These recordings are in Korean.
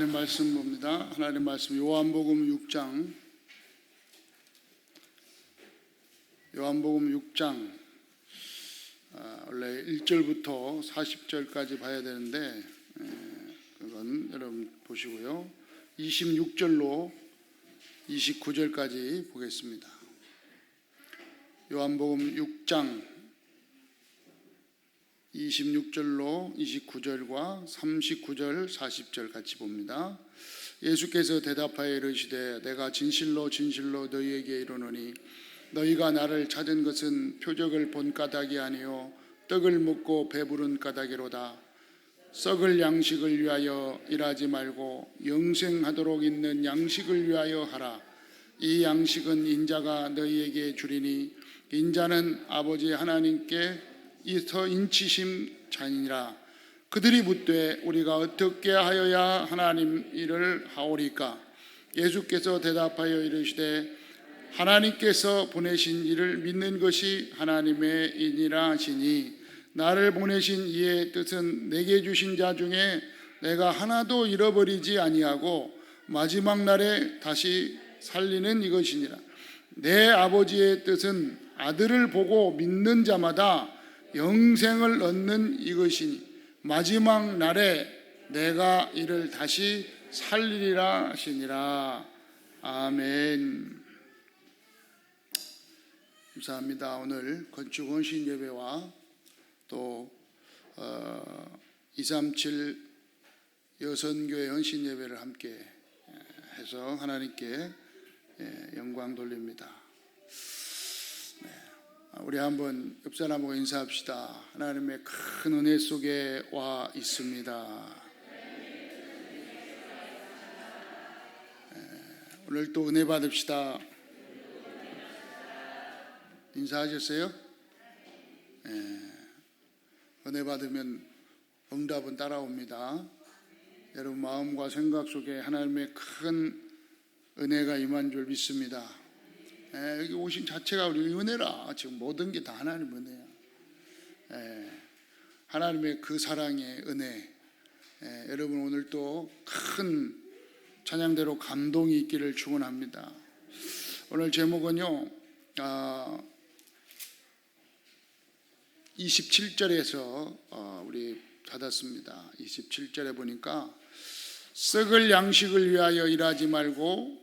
하나님 말씀 봅니다. 하나님 말씀 요한복음 6장 원래 1절부터 40절까지 봐야 되는데 그건 여러분 보시고요. 26절로 29절까지 보겠습니다. 요한복음 6장 26절로 29절과 39절 40절 같이 봅니다. 예수께서 대답하여 이르시되 내가 진실로 진실로 너희에게 이르노니 너희가 나를 찾은 것은 표적을 본 까닭이 아니요 떡을 먹고 배부른 까닭이로다. 썩을 양식을 위하여 일하지 말고 영생하도록 있는 양식을 위하여 하라. 이 양식은 인자가 너희에게 주리니 인자는 아버지 하나님께 이서 인치심 자니라. 그들이 묻되 우리가 어떻게 하여야 하나님 일을 하오리까? 예수께서 대답하여 이르시되 하나님께서 보내신 이를 믿는 것이 하나님의 일이라 하시니 나를 보내신 이의 뜻은 내게 주신 자 중에 내가 하나도 잃어버리지 아니하고 마지막 날에 다시 살리는 이것이니라. 내 아버지의 뜻은 아들을 보고 믿는 자마다 영생을 얻는 이것이니 마지막 날에 내가 이를 다시 살리리라 하시니라. 아멘. 감사합니다. 오늘 건축 헌신 예배와 또 237 여선교회 헌신 예배를 함께 해서 하나님께 영광 돌립니다. 우리 한번 옆 사람하고 인사합시다. 하나님의 큰 은혜 속에 와 있습니다. 오늘 또 은혜 받읍시다. 인사하셨어요? 은혜 받으면 응답은 따라옵니다. 여러분 마음과 생각 속에 하나님의 큰 은혜가 임한 줄 믿습니다. 여기 오신 자체가 우리 은혜라. 지금 모든 게 다 하나님 은혜야. 하나님의 그 사랑의 은혜. 여러분 오늘 또 큰 찬양대로 감동이 있기를 축원합니다. 오늘 제목은요 27절에서 우리 받았습니다. 27절에 보니까 썩을 양식을 위하여 일하지 말고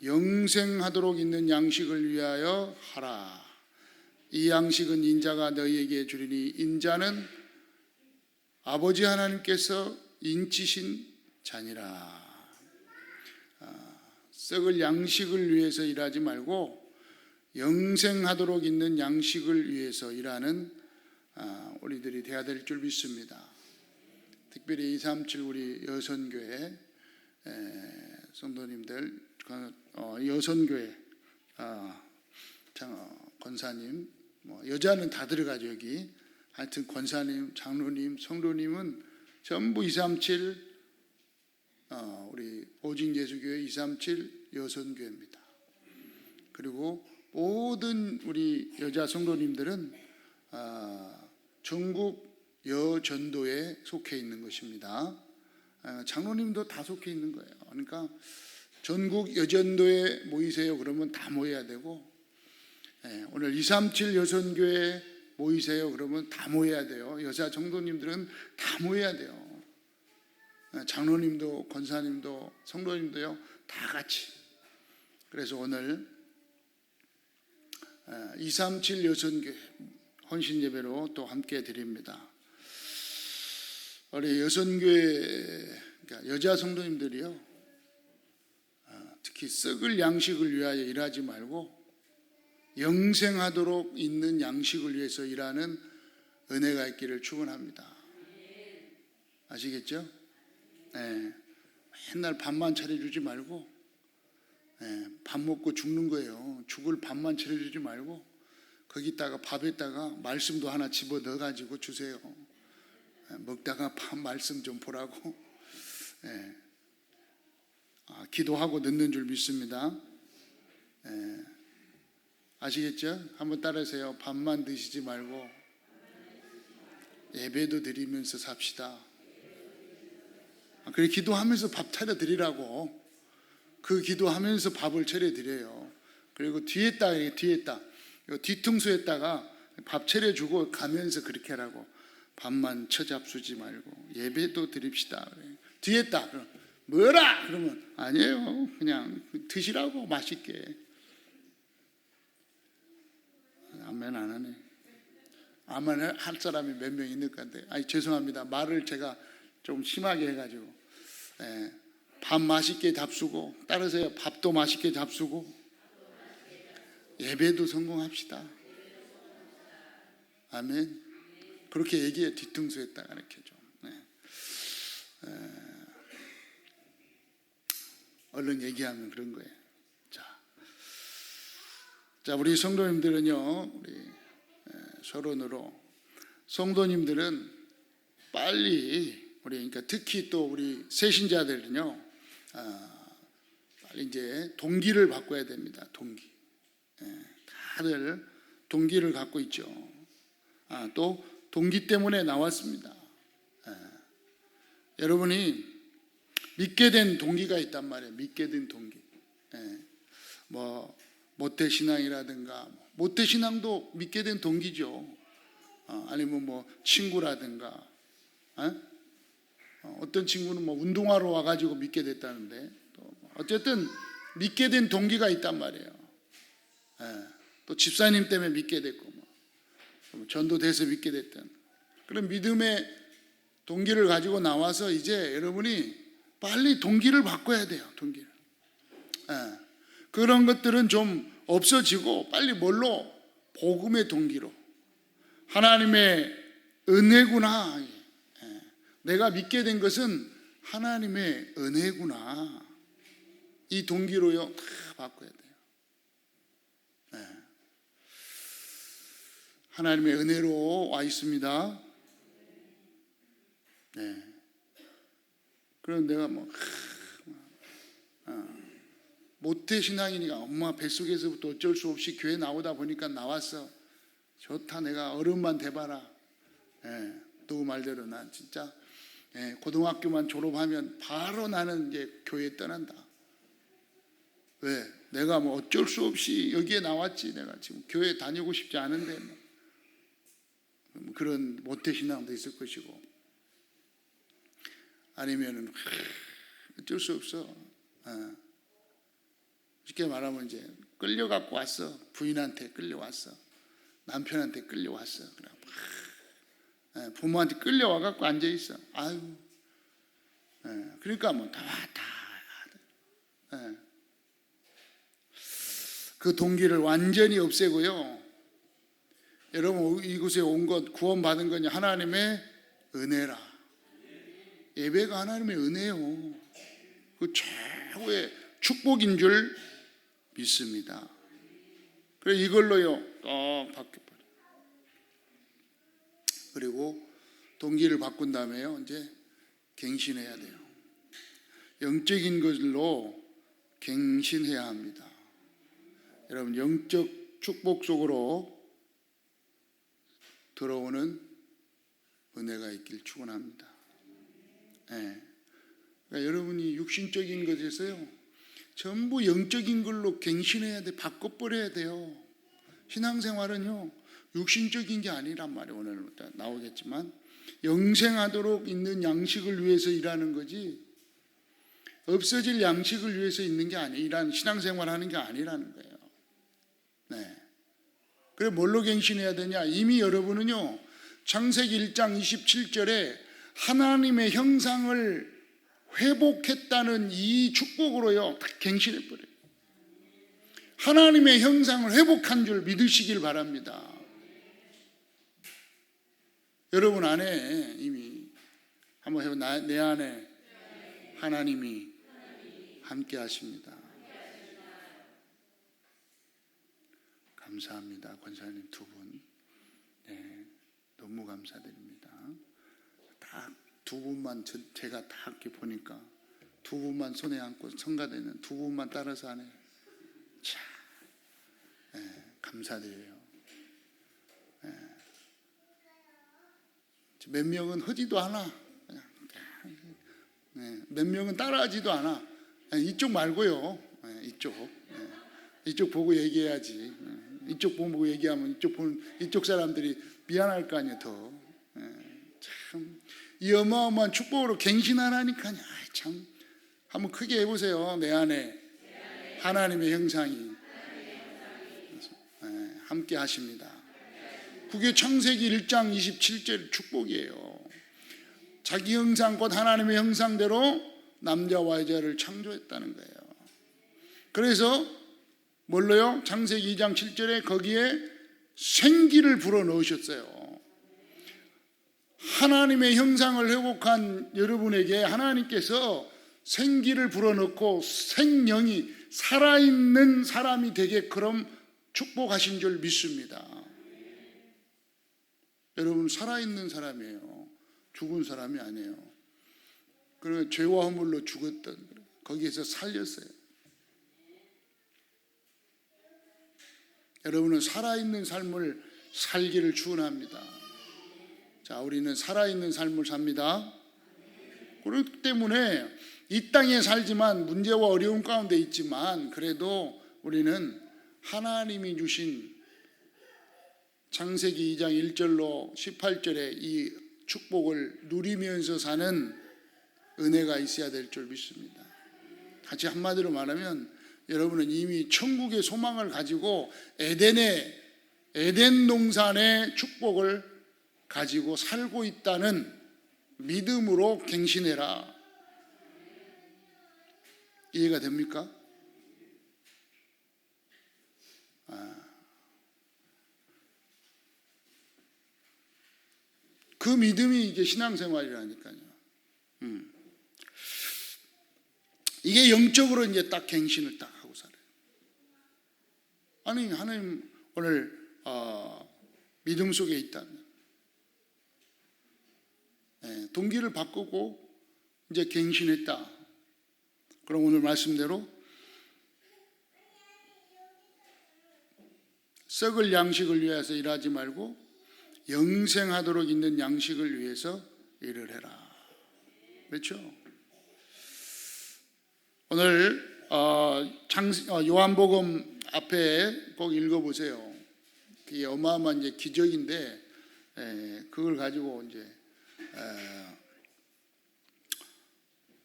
영생하도록 있는 양식을 위하여 하라. 이 양식은 인자가 너희에게 주리니 인자는 아버지 하나님께서 인치신 자니라. 썩을 양식을 위해서 일하지 말고 영생하도록 있는 양식을 위해서 일하는 우리들이 되어야 될 줄 믿습니다. 특별히 237 우리 여선교회 성도님들, 여선교회 권사님, 여자는 다 들어가죠 여기. 하여튼 권사님, 장로님, 성도님은 전부 237 우리 오직 예수교회 237 여선교회입니다. 그리고 모든 우리 여자 성도님들은 전국 여전도에 속해 있는 것입니다. 장로님도 다 속해 있는 거예요. 그러니까 전국 여전도에 모이세요 그러면 다 모여야 되고, 오늘 237 여선교회 모이세요 그러면 다 모여야 돼요. 여자 성도님들은 다 모여야 돼요. 장로님도 권사님도 성도님도요 다 같이. 그래서 오늘 237 여선교회 헌신 예배로 또 함께 드립니다. 우리 여선교회 그러니까 여자 성도님들이요 특히 썩을 양식을 위하여 일하지 말고 영생하도록 있는 양식을 위해서 일하는 은혜가 있기를 축원합니다. 아시겠죠? 맨날 밥만 차려주지 말고 밥 먹고 죽는 거예요. 죽을 밥만 차려주지 말고 거기다가 밥에다가 말씀도 하나 집어 넣어가지고 주세요. 먹다가 밥 말씀 좀 보라고. 기도하고 넣는 줄 믿습니다. 아시겠죠? 한번 따라하세요. 밥만 드시지 말고 예배도 드리면서 삽시다. 그래 기도하면서 밥 차려 드리라고. 그 기도하면서 밥을 차려 드려요. 그리고 뒤에다 뒤통수에다가 밥 차려 주고 가면서 그렇게 하라고. 밥만 처잡수지 말고 예배도 드립시다. 그래. 뒤에다 뭐라 그러면 아니에요. 그냥 드시라고 맛있게. 아멘 안 하네. 아멘 할 사람이 몇 명 있을 건데. 아니 죄송합니다. 말을 제가 좀 심하게 해가지고. 밥 맛있게 잡수고 따르세요. 밥도 맛있게 잡수고 예배도 성공합시다. 아멘. 그렇게 얘기해. 뒤통수에다가 이렇게 좀. 얼른 얘기하면 그런 거예요. 자, 우리 성도님들은요, 우리 서론으로 성도님들은 빨리 그러니까 특히 또 우리 새신자들은요, 빨리 이제 동기를 바꿔야 됩니다. 동기. 다들 동기를 갖고 있죠. 또 동기 때문에 나왔습니다. 여러분이 믿게 된 동기가 있단 말이에요. 믿게 된 동기. 뭐 모태신앙이라든가 모태신앙도 믿게 된 동기죠. 아니면 뭐 친구라든가 어떤 친구는 뭐 운동하러 와가지고 믿게 됐다는데 또 어쨌든 믿게 된 동기가 있단 말이에요. 또 집사님 때문에 믿게 됐고 뭐 전도돼서 믿게 됐던 그런 믿음의 동기를 가지고 나와서 이제 여러분이 빨리 동기를 바꿔야 돼요. 동기를. 그런 것들은 좀 없어지고 빨리 뭘로? 복음의 동기로. 하나님의 은혜구나. 내가 믿게 된 것은 하나님의 은혜구나. 이 동기로요 다 바꿔야 돼요. 하나님의 은혜로 와 있습니다. 그럼 내가 모태신앙이니까 엄마 뱃속에서부터 어쩔 수 없이 교회 나오다 보니까 나왔어. 좋다. 내가 어른만 돼봐라. 누구 말대로 난 진짜 고등학교만 졸업하면 바로 나는 이제 교회에 떠난다. 왜? 내가 뭐 어쩔 수 없이 여기에 나왔지. 내가 지금 교회 다니고 싶지 않은데 그런 모태신앙도 있을 것이고, 아니면은 어쩔 수 없어. 쉽게 말하면 이제 끌려갖고 왔어. 부인한테 끌려왔어. 남편한테 끌려왔어. 그럼 부모한테 끌려와갖고 앉아있어. 아유. 그러니까 뭐 다. 그 동기를 완전히 없애고요. 여러분 이곳에 온 것, 구원받은 건 하나님의 은혜라. 예배가 하나님의 은혜요. 그 최고의 축복인 줄 믿습니다. 그래 이걸로요 바뀌어버려. 그리고 동기를 바꾼 다음에요 이제 갱신해야 돼요. 영적인 것으로 갱신해야 합니다. 여러분 영적 축복 속으로 들어오는 은혜가 있길 축원합니다. 그러니까 여러분이 육신적인 것에서요 전부 영적인 걸로 갱신해야 돼. 바꿔버려야 돼요. 신앙생활은요 육신적인 게 아니란 말이에요. 오늘 나오겠지만 영생하도록 있는 양식을 위해서 일하는 거지 없어질 양식을 위해서 있는 게 아니에요. 일하는 신앙생활하는 게 아니라는 거예요. 그래 뭘로 갱신해야 되냐? 이미 여러분은요 창세기 1장 27절에 하나님의 형상을 회복했다는 이 축복으로요 다 갱신해버려요. 하나님의 형상을 회복한 줄 믿으시길 바랍니다. 여러분 안에 이미 한번 해봐. 내 안에 하나님이 함께 하십니다. 감사합니다. 권사님 두 분. 너무 감사드립니다. 딱 두 분만 제가 다 이렇게 보니까 두 분만 손에 안고 성가대는 두 분만 따라서 하네. 참, 감사드려요. 몇 명은 하지도 않아. 그냥 몇 명은 따라하지도 않아. 이쪽 말고요. 이쪽 보고 얘기해야지. 이쪽 보고 얘기하면 이쪽 사람들이 미안할 거 아니에요. 더. 참 이 어마어마한 축복으로 갱신하라니까요. 참 한번 크게 해보세요. 내 안에 하나님의 형상이 함께 하십니다. 그게 창세기 1장 27절 축복이에요. 자기 형상 곧 하나님의 형상대로 남자와 여자를 창조했다는 거예요. 그래서 뭘로요? 창세기 2장 7절에 거기에 생기를 불어넣으셨어요. 하나님의 형상을 회복한 여러분에게 하나님께서 생기를 불어넣고 생명이 살아있는 사람이 되게끔 축복하신 줄 믿습니다. 여러분 살아있는 사람이에요. 죽은 사람이 아니에요. 그러면 죄와 허물로 죽었던 거기에서 살렸어요. 여러분은 살아있는 삶을 살기를 축원합니다. 자, 우리는 살아있는 삶을 삽니다. 그렇기 때문에 이 땅에 살지만 문제와 어려움 가운데 있지만 그래도 우리는 하나님이 주신 창세기 2장 1절로 18절의 이 축복을 누리면서 사는 은혜가 있어야 될 줄 믿습니다. 같이 한마디로 말하면 여러분은 이미 천국의 소망을 가지고 에덴 동산의 축복을 가지고 살고 있다는 믿음으로 갱신해라. 이해가 됩니까? 그 믿음이 이게 신앙생활이라니까요. 이게 영적으로 이제 딱 갱신을 딱 하고 살아요. 아니, 하나님 오늘 믿음 속에 있다면 동기를 바꾸고 이제 갱신했다. 그럼 오늘 말씀대로 썩을 양식을 위해서 일하지 말고 영생하도록 있는 양식을 위해서 일을 해라. 그렇죠? 오늘 요한복음 앞에 꼭 읽어보세요. 그게 어마어마한 이제 기적인데 그걸 가지고 이제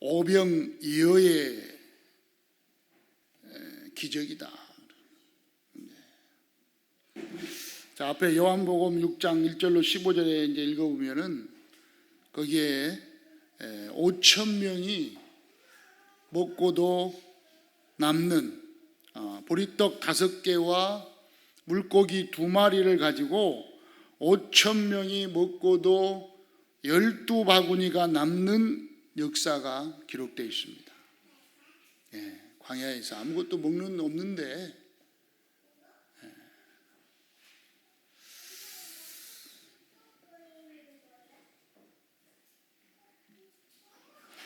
오병이어의 기적이다. 자, 앞에 요한복음 6장 1절로 15절에 이제 읽어보면은 거기에 5천 명이 먹고도 남는 보리떡 5개와 물고기 2마리를 가지고 5천 명이 먹고도 12바구니가 남는 역사가 기록되어 있습니다. 광야에서 아무것도 먹는 없는데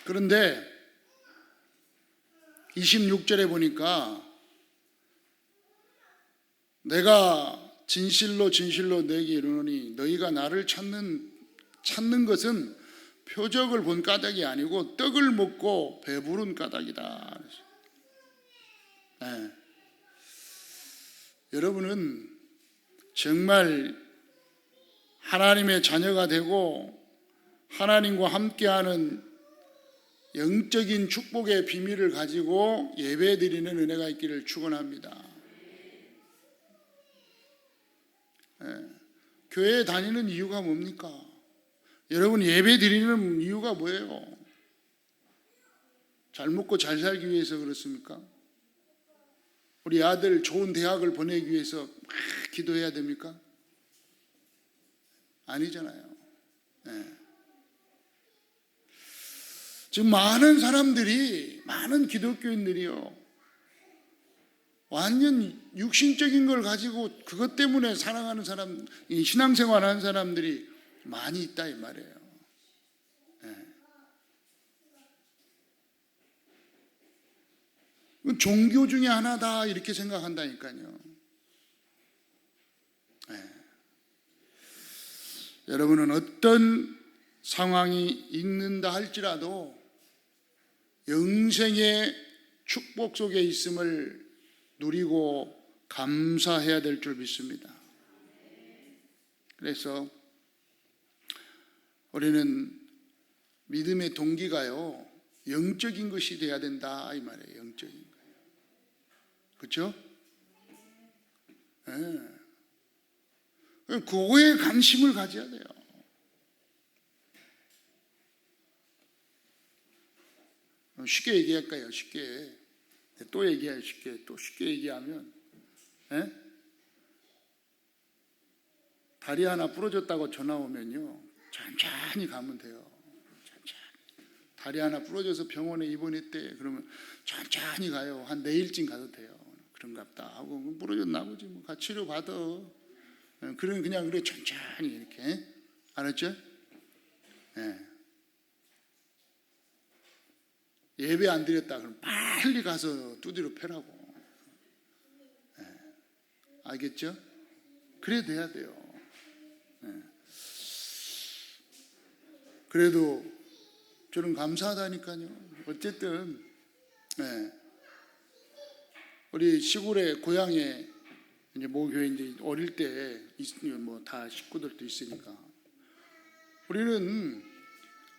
그런데 26절에 보니까 내가 진실로 진실로 너에게 이르노니 너희가 나를 찾는 것은 표적을 본 까닭이 아니고 떡을 먹고 배부른 까닭이다. 여러분은 정말 하나님의 자녀가 되고 하나님과 함께하는 영적인 축복의 비밀을 가지고 예배드리는 은혜가 있기를 축원합니다. 교회에 다니는 이유가 뭡니까? 여러분 예배드리는 이유가 뭐예요? 잘 먹고 잘 살기 위해서 그렇습니까? 우리 아들 좋은 대학을 보내기 위해서 막 기도해야 됩니까? 아니잖아요. 지금 많은 기독교인들이요, 완전 육신적인 걸 가지고 그것 때문에 살아가는 사람, 신앙생활 하는 사람들이 많이 있다 이 말이에요. 종교 중에 하나다 이렇게 생각한다니까요. 여러분은 어떤 상황이 있는다 할지라도 영생의 축복 속에 있음을 누리고 감사해야 될 줄 믿습니다. 그래서 우리는 믿음의 동기가요, 영적인 것이 돼야 된다 이 말이에요. 영적인 거예요. 그렇죠? 네. 그거에 관심을 가져야 돼요. 쉽게 얘기할까요? 쉽게 또 얘기해요. 쉽게 얘기하면, 네? 다리 하나 부러졌다고 전화 오면요, 천천히 가면 돼요. 천천히. 다리 하나 부러져서 병원에 입원했대. 그러면 천천히 가요. 한 내일쯤 가도 돼요. 그런갑다 하고 부러졌나 보지 뭐, 같이 치료 받아. 그냥 그래 천천히 이렇게. 알았죠? 네. 예배 안 드렸다 그러면 빨리 가서 두드려 패라고. 네. 알겠죠? 그래 돼야 돼요. 네. 그래도 저는 감사하다니까요. 어쨌든 네. 우리 시골에 고향에 이제 모교회 이제 어릴 때 뭐 다 식구들도 있으니까 우리는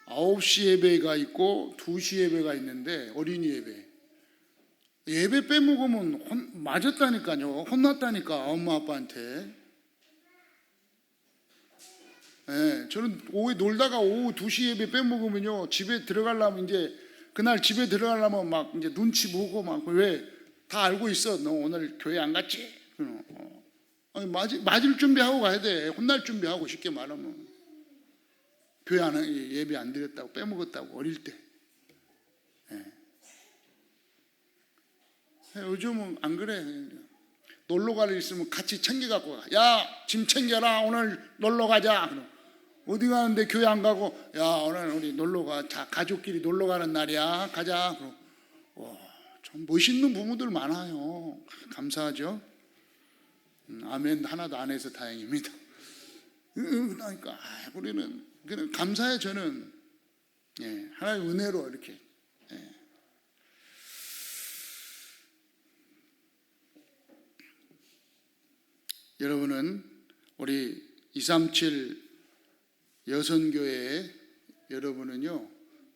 9시 예배가 있고 2시 예배가 있는데 어린이 예배 빼먹으면 맞았다니까요. 혼났다니까 엄마 아빠한테. 네, 저는 오후에 놀다가 오후 2시 예배 빼먹으면요, 집에 들어가려면 이제 그날 집에 들어가려면 막 이제 눈치 보고 막, 왜 다 알고 있어. 너 오늘 교회 안 갔지? 아니, 맞을 준비하고 가야 돼. 혼날 준비하고. 쉽게 말하면 교회 예배 안 드렸다고 빼먹었다고 어릴 때. 네. 요즘은 안 그래. 놀러 갈 일 있으면 같이 챙겨갖고 가. 야, 짐 챙겨라. 오늘 놀러 가자. 그럼 어디 가는데 교회 안 가고, 야, 오늘 우리 놀러 가. 자, 가족끼리 놀러 가는 날이야. 가자. 그럼 참 멋있는 부모들 많아요. 감사하죠. 아멘 하나도 안 해서 다행입니다. 그러니까 우리는 감사해. 저는 하나의 은혜로 이렇게. 여러분은 우리 237 여선교회 여러분은요,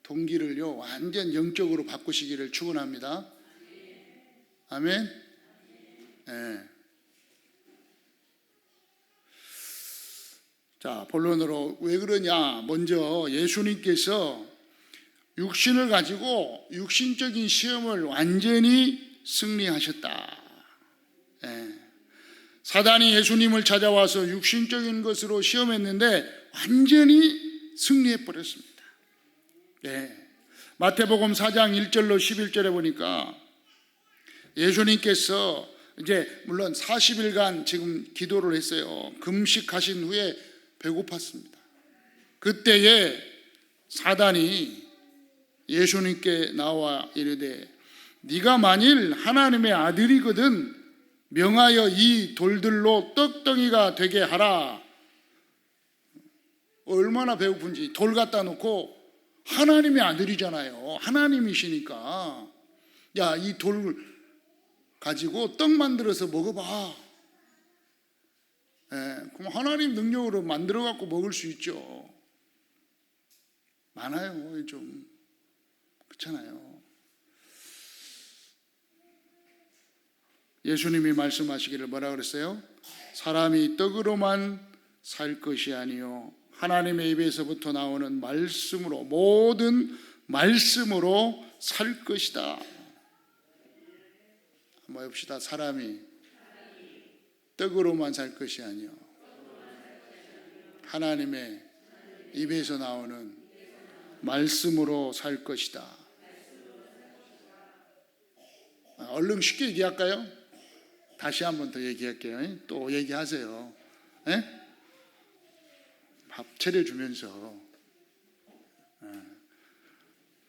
동기를요 완전 영적으로 바꾸시기를 축원합니다. 아멘. 네. 자, 본론으로 왜 그러냐. 먼저 예수님께서 육신을 가지고 육신적인 시험을 완전히 승리하셨다. 네. 사단이 예수님을 찾아와서 육신적인 것으로 시험했는데 완전히 승리해버렸습니다. 네. 마태복음 4장 1절로 11절에 보니까 예수님께서 이제 물론 40일간 지금 기도를 했어요. 금식하신 후에 배고팠습니다. 그때에 사단이 예수님께 나와 이르되, 네가 만일 하나님의 아들이거든 명하여 이 돌들로 떡덩이가 되게 하라. 얼마나 배고픈지. 돌 갖다 놓고, 하나님의 아들이잖아요. 하나님이시니까, 야, 이 돌 가지고 떡 만들어서 먹어봐. 그럼 하나님 능력으로 만들어 갖고 먹을 수 있죠. 많아요. 좀 그렇잖아요. 예수님이 말씀하시기를 뭐라 그랬어요? 사람이 떡으로만 살 것이 아니요 하나님의 입에서부터 나오는 말씀으로, 모든 말씀으로 살 것이다. 한번 해봅시다. 사람이 떡으로만 살 것이 아니요 하나님의 입에서 나오는 말씀으로 살 것이다. 얼른 쉽게 얘기할까요? 다시 한 번 더 얘기할게요. 또 얘기하세요. 밥 차려주면서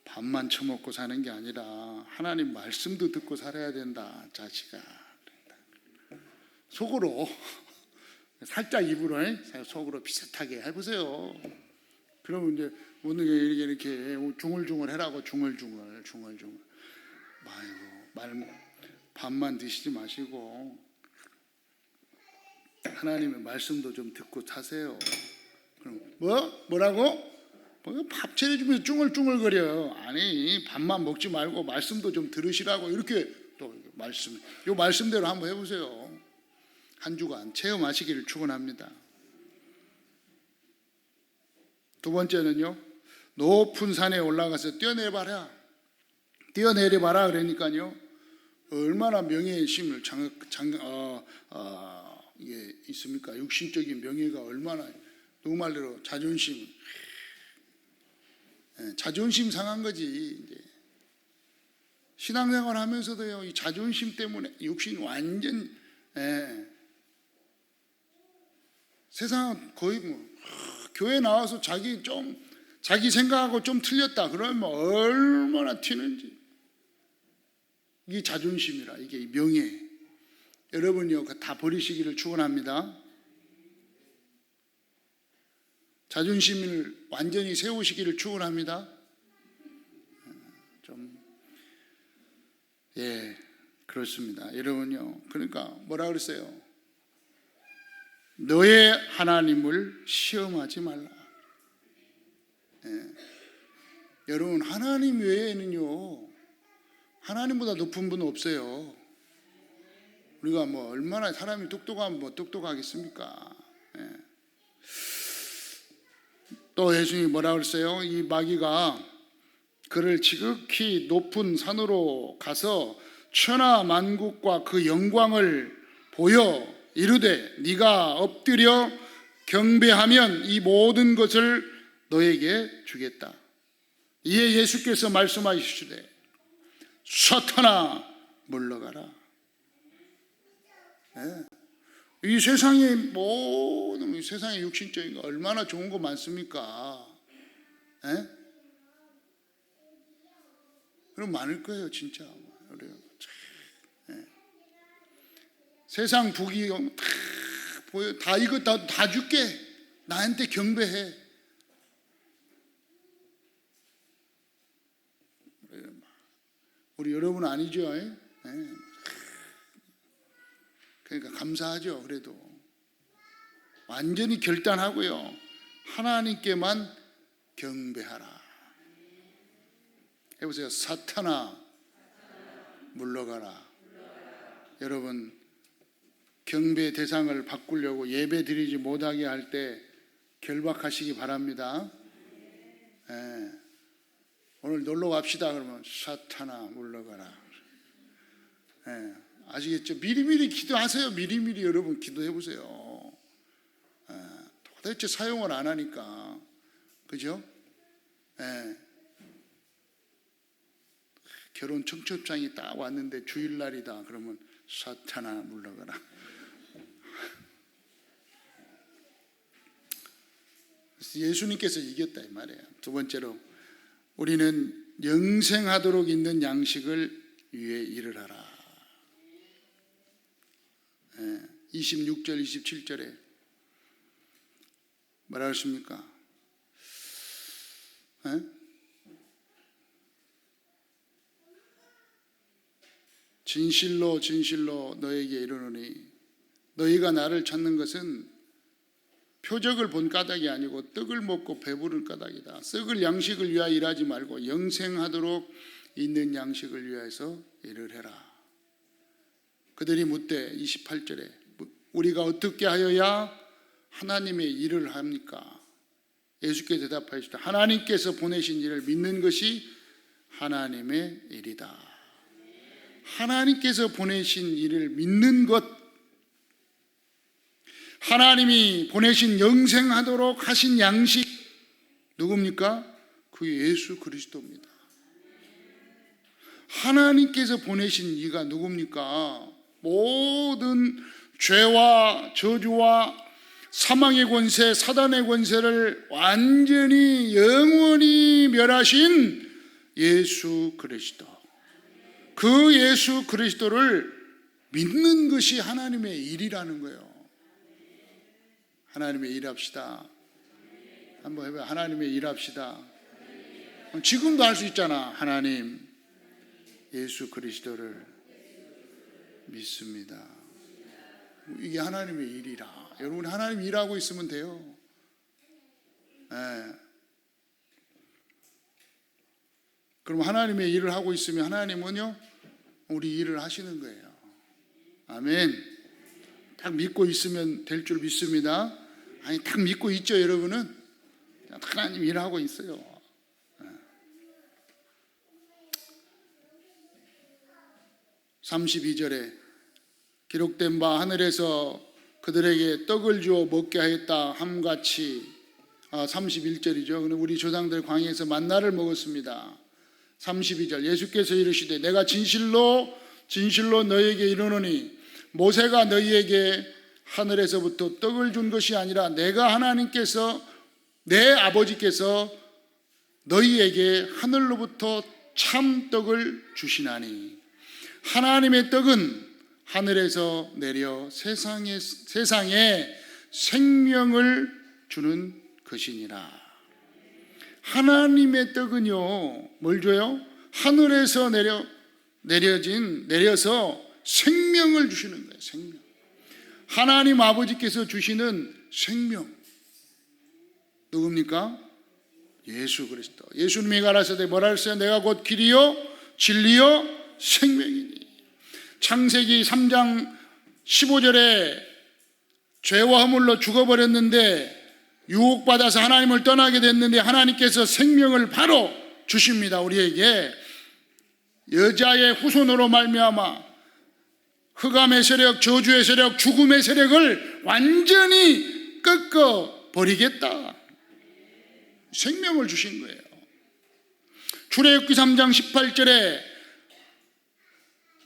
밥만 처먹고 사는 게 아니라 하나님 말씀도 듣고 살아야 된다, 자식아. 속으로 살짝 입으로 속으로 비슷하게 해보세요. 그러면 이제 오늘 이렇게 중얼중얼 해라고. 중얼중얼. 아이고, 밥만 드시지 마시고 하나님의 말씀도 좀 듣고 사세요. 그럼 뭐라고? 밥 차려주면서 쭝얼쭝얼거려요. 아니, 밥만 먹지 말고 말씀도 좀 들으시라고. 이렇게 또 요 말씀대로 한번 해보세요. 한 주간 체험하시기를 축원합니다. 두 번째는요, 높은 산에 올라가서 뛰어내려봐라 그러니까요, 얼마나 명예의 심을 이게 있습니까? 육신적인 명예가 얼마나, 누구 말대로 자존심 상한 거지. 이제 신앙생활 하면서도요, 이 자존심 때문에 육신 완전, 세상은 거의 교회 나와서 자기 생각하고 좀 틀렸다 그러면 얼마나 튀는지. 이게 자존심이라, 이게 명예. 여러분요, 다 버리시기를 축원합니다. 자존심을 완전히 세우시기를 축원합니다. 그렇습니다. 여러분요, 그러니까 뭐라 그랬어요? 너의 하나님을 시험하지 말라. 여러분, 하나님 외에는요, 하나님보다 높은 분은 없어요. 우리가 얼마나 사람이 똑똑하면 똑똑하겠습니까? 또 예수님이 뭐라 그랬어요? 이 마귀가 그를 지극히 높은 산으로 가서 천하 만국과 그 영광을 보여 이르되 네가 엎드려 경배하면 이 모든 것을 너에게 주겠다. 이에 예수께서 말씀하시되 사탄아 물러가라. 이 세상에 모든 세상의 육신적인 거 얼마나 좋은 거 많습니까? 그럼 많을 거예요, 진짜. 세상 부귀 다 보여. 다 이거 다 줄게. 나한테 경배해. 우리 여러분 아니죠? 그러니까 감사하죠. 그래도 완전히 결단하고요, 하나님께만 경배하라. 해보세요. 사탄아 물러가라. 여러분, 경배 대상을 바꾸려고 예배 드리지 못하게 할 때 결박하시기 바랍니다. 오늘 놀러 갑시다 그러면 사탄아 물러가라. 아시겠죠? 미리미리 기도하세요. 미리미리 여러분 기도해 보세요. 도대체 사용을 안 하니까, 그죠? 결혼 청첩장이 딱 왔는데 주일날이다 그러면 사탄아 물러가라. 예수님께서 이겼다 이 말이에요. 두 번째로, 우리는 영생하도록 있는 양식을 위해 일을 하라. 26절 27절에 뭐라 했습니까? 진실로 진실로 너에게 이르노니 너희가 나를 찾는 것은 표적을 본 까닭이 아니고 떡을 먹고 배부른 까닭이다. 썩을 양식을 위하여 일하지 말고 영생하도록 있는 양식을 위하여서 일을 해라. 그들이 묻되 28절에 우리가 어떻게 하여야 하나님의 일을 합니까? 예수께서 대답하시되 하나님께서 보내신 일을 믿는 것이 하나님의 일이다. 하나님께서 보내신 일을 믿는 것, 하나님이 보내신 영생하도록 하신 양식 누굽니까? 그 예수 그리스도입니다. 하나님께서 보내신 이가 누굽니까? 모든 죄와 저주와 사망의 권세, 사단의 권세를 완전히 영원히 멸하신 예수 그리스도. 그 예수 그리스도를 믿는 것이 하나님의 일이라는 거예요. 하나님의 일합시다. 한번 해봐요. 하나님의 일합시다. 지금도 할 수 있잖아. 하나님, 예수 그리스도를 믿습니다. 이게 하나님의 일이라. 여러분, 하나님 일하고 있으면 돼요. 네. 그럼 하나님의 일을 하고 있으면 하나님은요, 우리 일을 하시는 거예요. 아멘. 딱 믿고 있으면 될 줄 믿습니다. 아니, 딱 믿고 있죠, 여러분은? 하나님 일하고 있어요. 32절에 기록된 바 하늘에서 그들에게 떡을 주어 먹게 하였다 함같이 31절이죠. 우리 조상들 광야에서 만나를 먹었습니다. 32절 예수께서 이르시되 내가 진실로 너희에게 이르노니 모세가 너희에게 하늘에서부터 떡을 준 것이 아니라 내가 하나님께서 내 아버지께서 너희에게 하늘로부터 참 떡을 주시나니 하나님의 떡은 하늘에서 내려 세상에 생명을 주는 것이니라. 하나님의 떡은요, 뭘 줘요? 하늘에서 내려서 생명을 주시는 거예요. 생명. 하나님 아버지께서 주시는 생명. 누굽니까? 예수 그리스도. 예수님이 가라사대 뭐라 했어요? 내가 곧 길이요 진리요 생명이니. 창세기 3장 15절에 죄와 허물로 죽어버렸는데 유혹받아서 하나님을 떠나게 됐는데 하나님께서 생명을 바로 주십니다. 우리에게 여자의 후손으로 말미암아 흑암의 세력, 저주의 세력, 죽음의 세력을 완전히 꺾어 버리겠다. 생명을 주신 거예요. 출애굽기 3장 18절에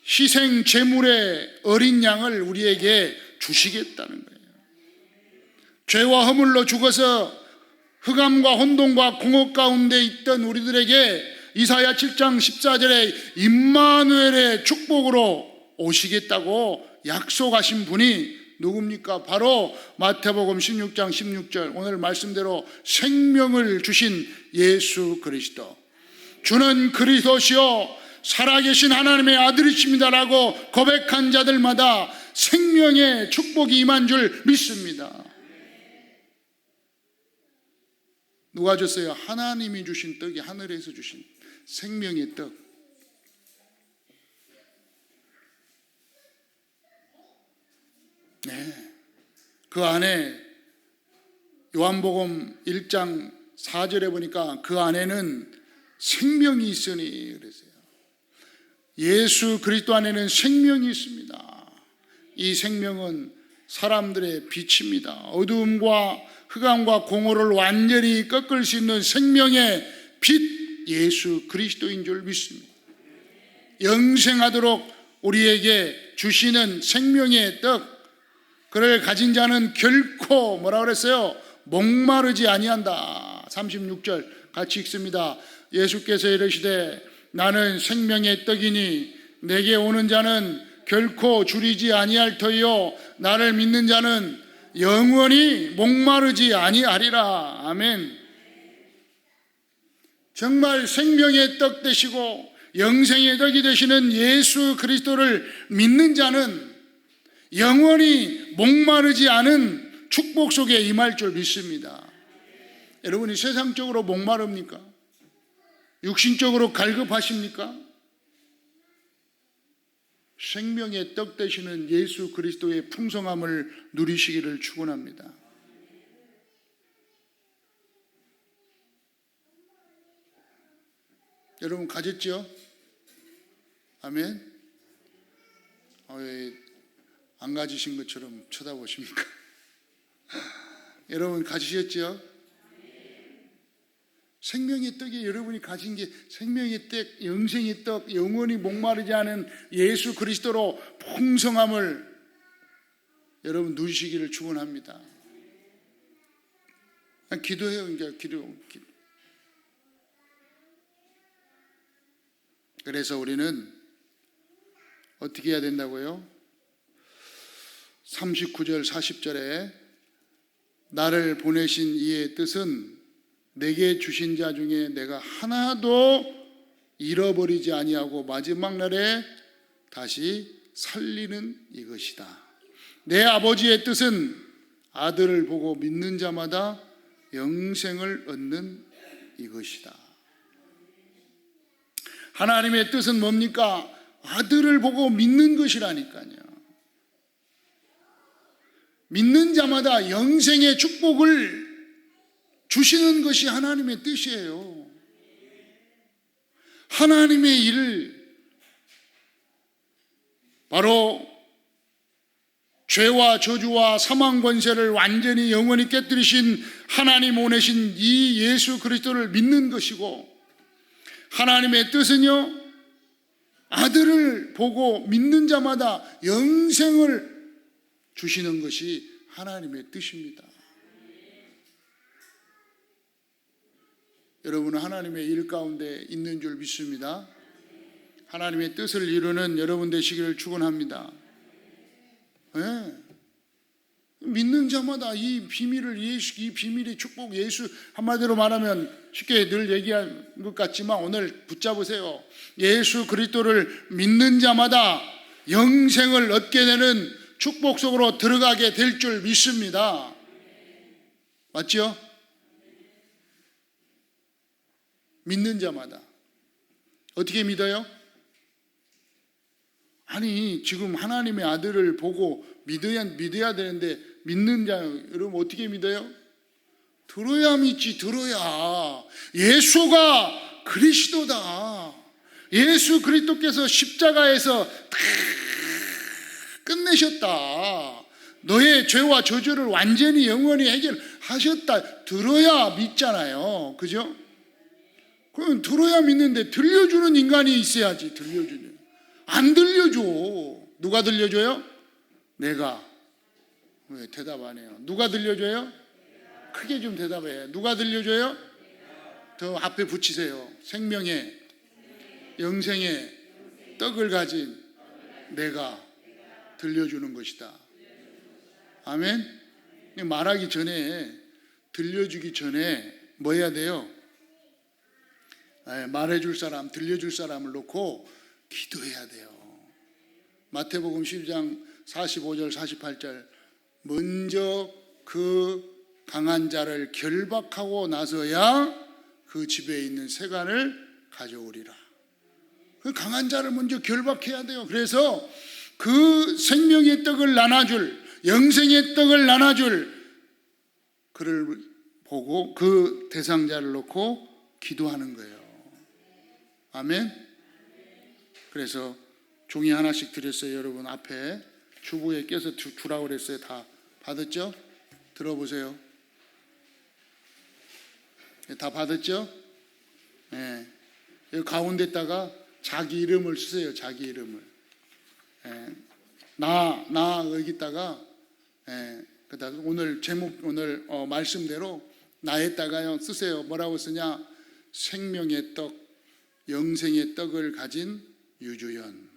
희생 제물의 어린 양을 우리에게 주시겠다는 거예요. 죄와 허물로 죽어서 흑암과 혼돈과 공허 가운데 있던 우리들에게 이사야 7장 14절에 임마누엘의 축복으로 오시겠다고 약속하신 분이 누굽니까? 바로 마태복음 16장 16절 오늘 말씀대로 생명을 주신 예수 그리스도. 주는 그리스도시요 살아계신 하나님의 아들이십니다라고 고백한 자들마다 생명의 축복이 임한 줄 믿습니다. 누가 줬어요? 하나님이 주신 떡이 하늘에서 주신 생명의 떡. 네. 그 안에 요한복음 1장 4절에 보니까 그 안에는 생명이 있으니 그랬어요. 예수 그리스도 안에는 생명이 있습니다. 이 생명은 사람들의 빛입니다. 어두움과 흑암과 공허를 완전히 꺾을 수 있는 생명의 빛 예수 그리스도인 줄 믿습니다. 영생하도록 우리에게 주시는 생명의 떡, 그를 가진 자는 결코 뭐라 그랬어요? 목마르지 아니한다. 36절 같이 읽습니다. 예수께서 이르시되 나는 생명의 떡이니 내게 오는 자는 결코 줄이지 아니할 터이요 나를 믿는 자는 영원히 목마르지 아니하리라. 아멘. 정말 생명의 떡 되시고 영생의 떡이 되시는 예수 그리스도를 믿는 자는 영원히 목마르지 않은 축복 속에 임할 줄 믿습니다. 여러분이 세상적으로 목마릅니까? 육신적으로 갈급하십니까? 생명의 떡 되시는 예수 그리스도의 풍성함을 누리시기를 축원합니다. 여러분 가졌죠? 아멘. 왜 안 가지신 것처럼 쳐다보십니까? 여러분 가지셨죠? 생명의 떡이 여러분이 가진 게 생명의 떡, 영생의 떡, 영원히 목마르지 않은 예수 그리스도로 풍성함을 여러분 누리시기를 축원합니다. 기도해요. 이제 기도. 그래서 우리는 어떻게 해야 된다고요? 39절 40절에 나를 보내신 이의 뜻은 내게 주신 자 중에 내가 하나도 잃어버리지 아니하고 마지막 날에 다시 살리는 이것이다. 내 아버지의 뜻은 아들을 보고 믿는 자마다 영생을 얻는 이것이다. 하나님의 뜻은 뭡니까? 아들을 보고 믿는 것이라니까요. 믿는 자마다 영생의 축복을 주시는 것이 하나님의 뜻이에요. 하나님의 일을 바로 죄와 저주와 사망 권세를 완전히 영원히 깨뜨리신 하나님 보내신 이 예수 그리스도를 믿는 것이고, 하나님의 뜻은요, 아들을 보고 믿는 자마다 영생을 주시는 것이 하나님의 뜻입니다. 여러분은 하나님의 일 가운데 있는 줄 믿습니다. 하나님의 뜻을 이루는 여러분 되시기를 축원합니다. 네. 믿는 자마다 이 비밀을, 이 비밀의 축복, 예수, 한마디로 말하면 쉽게 늘 얘기한 것 같지만 오늘 붙잡으세요. 예수 그리스도를 믿는 자마다 영생을 얻게 되는 축복 속으로 들어가게 될 줄 믿습니다. 맞죠? 믿는 자마다. 어떻게 믿어요? 아니, 지금 하나님의 아들을 보고 믿어야 되는데, 믿는 자, 여러분 어떻게 믿어요? 들어야 믿지, 들어야. 예수가 그리스도다. 예수 그리스도께서 십자가에서 다 끝내셨다. 너의 죄와 저주를 완전히 영원히 해결하셨다. 들어야 믿잖아요. 그죠? 그럼 들어야 믿는데 들려주는 인간이 있어야지. 들려주는. 안 들려줘. 누가 들려줘요? 내가. 왜 대답 안 해요? 누가 들려줘요? 크게 좀 대답해. 누가 들려줘요? 더 앞에 붙이세요. 생명의 영생의 떡을 가진 내가 들려주는 것이다. 아멘. 말하기 전에, 들려주기 전에 뭐 해야 돼요? 말해줄 사람, 들려줄 사람을 놓고 기도해야 돼요. 마태복음 12장 45절 48절, 먼저 그 강한 자를 결박하고 나서야 그 집에 있는 세간을 가져오리라. 그 강한 자를 먼저 결박해야 돼요. 그래서 그 생명의 떡을 나눠줄, 영생의 떡을 나눠줄 그를 보고 그 대상자를 놓고 기도하는 거예요. 아멘. 그래서 종이 하나씩 드렸어요. 여러분 앞에 주부에 껴서 주라고 그랬어요. 다 받았죠? 들어보세요. 다 받았죠? 네. 여기 가운데다가 자기 이름을 쓰세요. 자기 이름을. 나 여기다가, 그다음 오늘 제목, 오늘 말씀대로 나에다가요 쓰세요. 뭐라고 쓰냐? 생명의 떡, 영생의 떡을 가진 유주연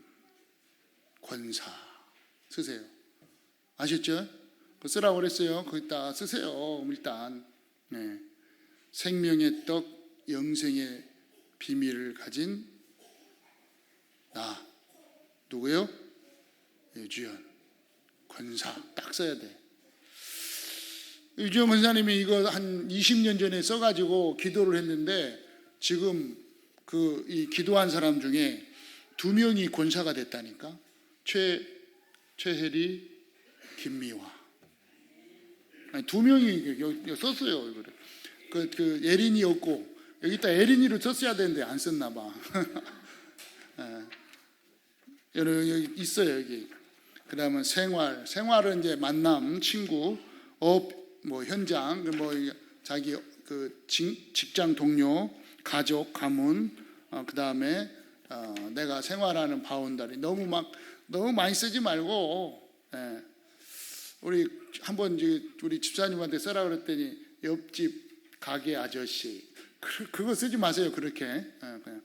권사 쓰세요. 아셨죠? 그 쓰라고 그랬어요. 거기다 쓰세요. 일단. 네. 생명의 떡, 영생의 비밀을 가진 나. 누구요? 유주연 권사. 딱 써야 돼. 유주연 권사님이 이거 한 20년 전에 써가지고 기도를 했는데, 지금 이 기도한 사람 중에 2명이 권사가 됐다니까. 최혜리, 김미화. 아니, 2명이 여기 썼어요. 그 예린이 없고, 여기다 예린이를 썼어야 되는데 안 썼나 봐. 여기 있어요. 여기. 그 다음은 생활은 이제 만남, 친구, 뭐 현장, 뭐 자기 그 직장 동료, 가족, 가문, 그 다음에 내가 생활하는 바운다리. 너무 많이 쓰지 말고, 우리 한번 우리 집사님한테 써라 그랬더니 옆집 가게 아저씨, 그거 쓰지 마세요. 그렇게 그냥.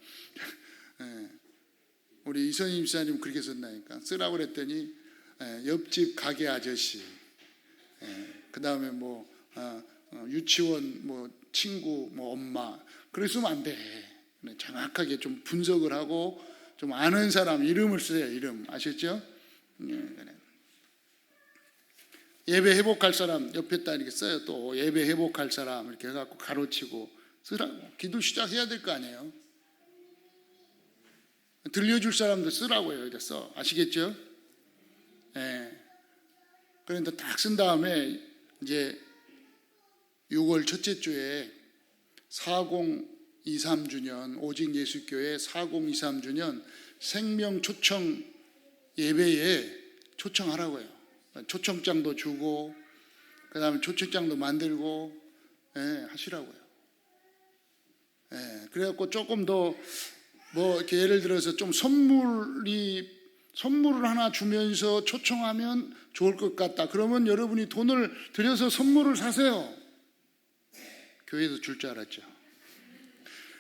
우리 이선임 집사님 그렇게 썼나니까. 쓰라고 그랬더니 옆집 가게 아저씨, 그 다음에 뭐 유치원 뭐 친구 뭐 엄마 그랬으면 안 돼. 정확하게 좀 분석을 하고 좀 아는 사람 이름을 쓰세요. 이름 아셨죠? 예배 회복할 사람 옆에다 이렇게 써요. 또 예배 회복할 사람 이렇게 해갖고 가로치고 쓰라고. 기도 시작해야 될 거 아니에요. 들려줄 사람도 쓰라고요. 이렇게 써. 아시겠죠? 예. 그런데 딱 쓴 다음에 이제 6월 첫째 주에 4023주년 오직 예수교회 4023주년 생명 초청 예배에 초청하라고요. 초청장도 주고 그 다음에 초청장도 만들고 하시라고요. 그래갖고 조금 더 뭐 이렇게 예를 들어서 좀 선물을 하나 주면서 초청하면 좋을 것 같다. 그러면 여러분이 돈을 들여서 선물을 사세요. 교회에서 줄 줄 알았죠.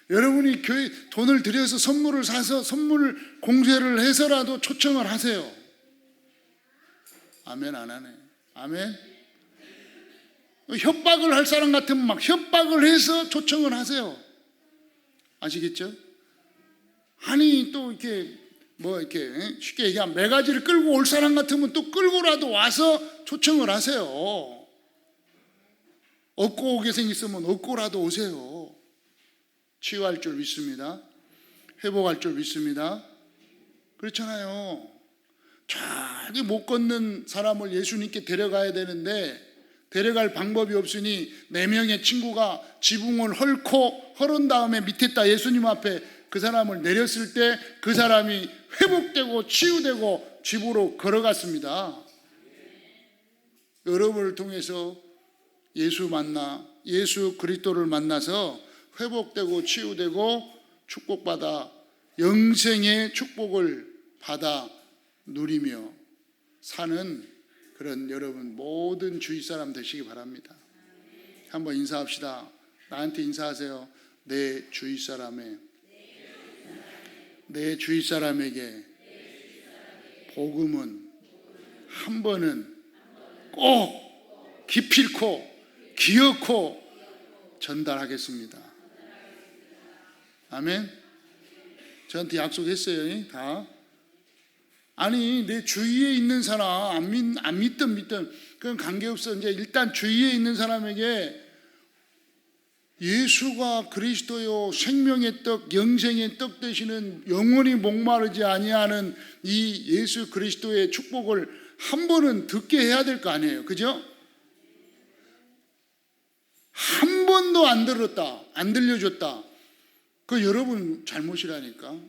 여러분이 교회 돈을 들여서 선물을 사서 선물 공세를 해서라도 초청을 하세요. 아멘 안 하네. 아멘. 협박을 할 사람 같으면 막 협박을 해서 초청을 하세요. 아시겠죠? 아니 또 이렇게 뭐 이렇게 쉽게 얘기하면 매가지를 끌고 올 사람 같으면 또 끌고라도 와서 초청을 하세요. 얻고 오게 생겼으면 얻고라도 오세요. 치유할 줄 믿습니다. 회복할 줄 믿습니다. 그렇잖아요. 저기 못 걷는 사람을 예수님께 데려가야 되는데 데려갈 방법이 없으니 4명의 친구가 지붕을 헐은 다음에 밑에다 예수님 앞에 그 사람을 내렸을 때 그 사람이 회복되고 치유되고 집으로 걸어갔습니다. 여러분을 통해서 예수 그리스도를 만나서 회복되고 치유되고 축복받아 영생의 축복을 받아 누리며 사는 그런 여러분 모든 주위 사람 되시기 바랍니다. 한번 인사합시다. 나한테 인사하세요. 내 주위 사람에게 복음은 한 번은 꼭 기필코 기어코 전달하겠습니다. 아멘. 저한테 약속했어요. 다. 아니 내 주위에 있는 사람 안 믿든 그건 관계없어. 이제 일단 주위에 있는 사람에게 예수가 그리스도요 생명의 떡 영생의 떡 되시는 영원히 목마르지 아니하는 이 예수 그리스도의 축복을 한 번은 듣게 해야 될 거 아니에요. 그죠? 한 번도 안 들었다 안 들려줬다. 그 여러분 잘못이라니까.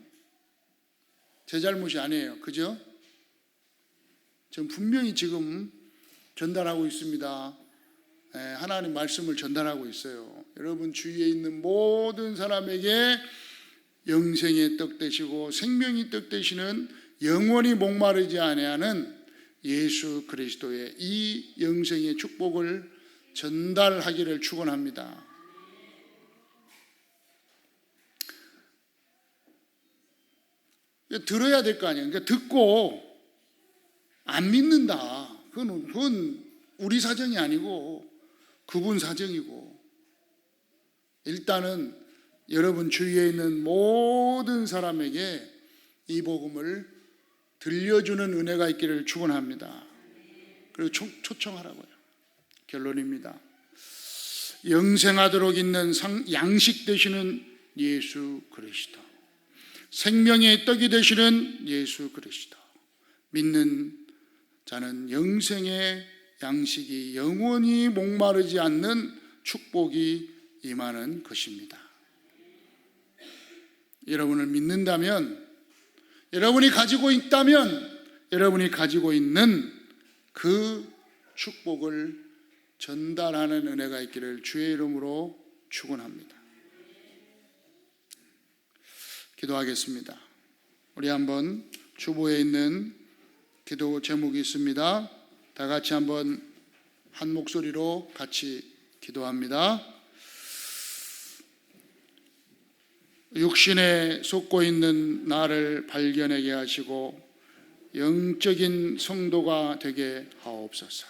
제 잘못이 아니에요. 그죠? 저는 분명히 지금 전달하고 있습니다. 하나님 말씀을 전달하고 있어요. 여러분 주위에 있는 모든 사람에게 영생의 떡 되시고 생명의 떡 되시는 영원히 목마르지 아니하는 예수 그리스도의 이 영생의 축복을 전달하기를 축원합니다. 들어야 될 거 아니에요. 그러니까 듣고 안 믿는다. 그건 우리 사정이 아니고 그분 사정이고, 일단은 여러분 주위에 있는 모든 사람에게 이 복음을 들려주는 은혜가 있기를 축원합니다. 그리고 초청하라고요. 결론입니다. 영생하도록 있는 양식 되시는 예수 그리스도, 생명의 떡이 되시는 예수 그리스도, 믿는 자는 영생의 양식이 영원히 목마르지 않는 축복이 임하는 것입니다. 여러분을 믿는다면, 여러분이 가지고 있다면, 여러분이 가지고 있는 그 축복을 전달하는 은혜가 있기를 주의 이름으로 축원합니다. 기도하겠습니다. 우리 한번 주보에 있는 기도 제목이 있습니다. 다 같이 한번 한 목소리로 같이 기도합니다. 육신에 속고 있는 나를 발견하게 하시고 영적인 성도가 되게 하옵소서.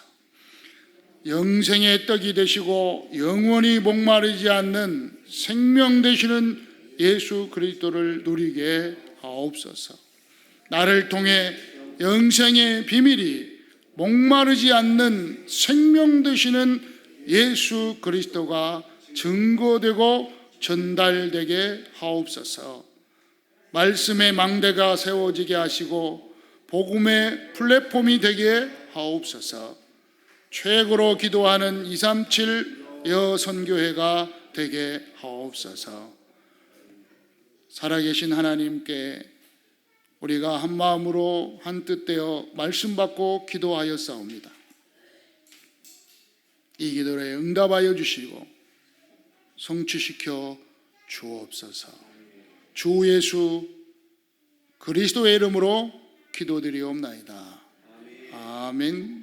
영생의 떡이 되시고 영원히 목마르지 않는 생명 되시는 예수 그리스도를 누리게 하옵소서. 나를 통해 영생의 비밀이 목마르지 않는 생명 되시는 예수 그리스도가 증거되고 전달되게 하옵소서. 말씀의 망대가 세워지게 하시고 복음의 플랫폼이 되게 하옵소서. 최고로 기도하는 237 여선교회가 되게 하옵소서. 살아계신 하나님께 우리가 한 마음으로 한 뜻되어 말씀 받고 기도하였사옵니다. 이 기도에 응답하여 주시고 성취시켜 주옵소서. 주 예수 그리스도의 이름으로 기도드리옵나이다. 아멘.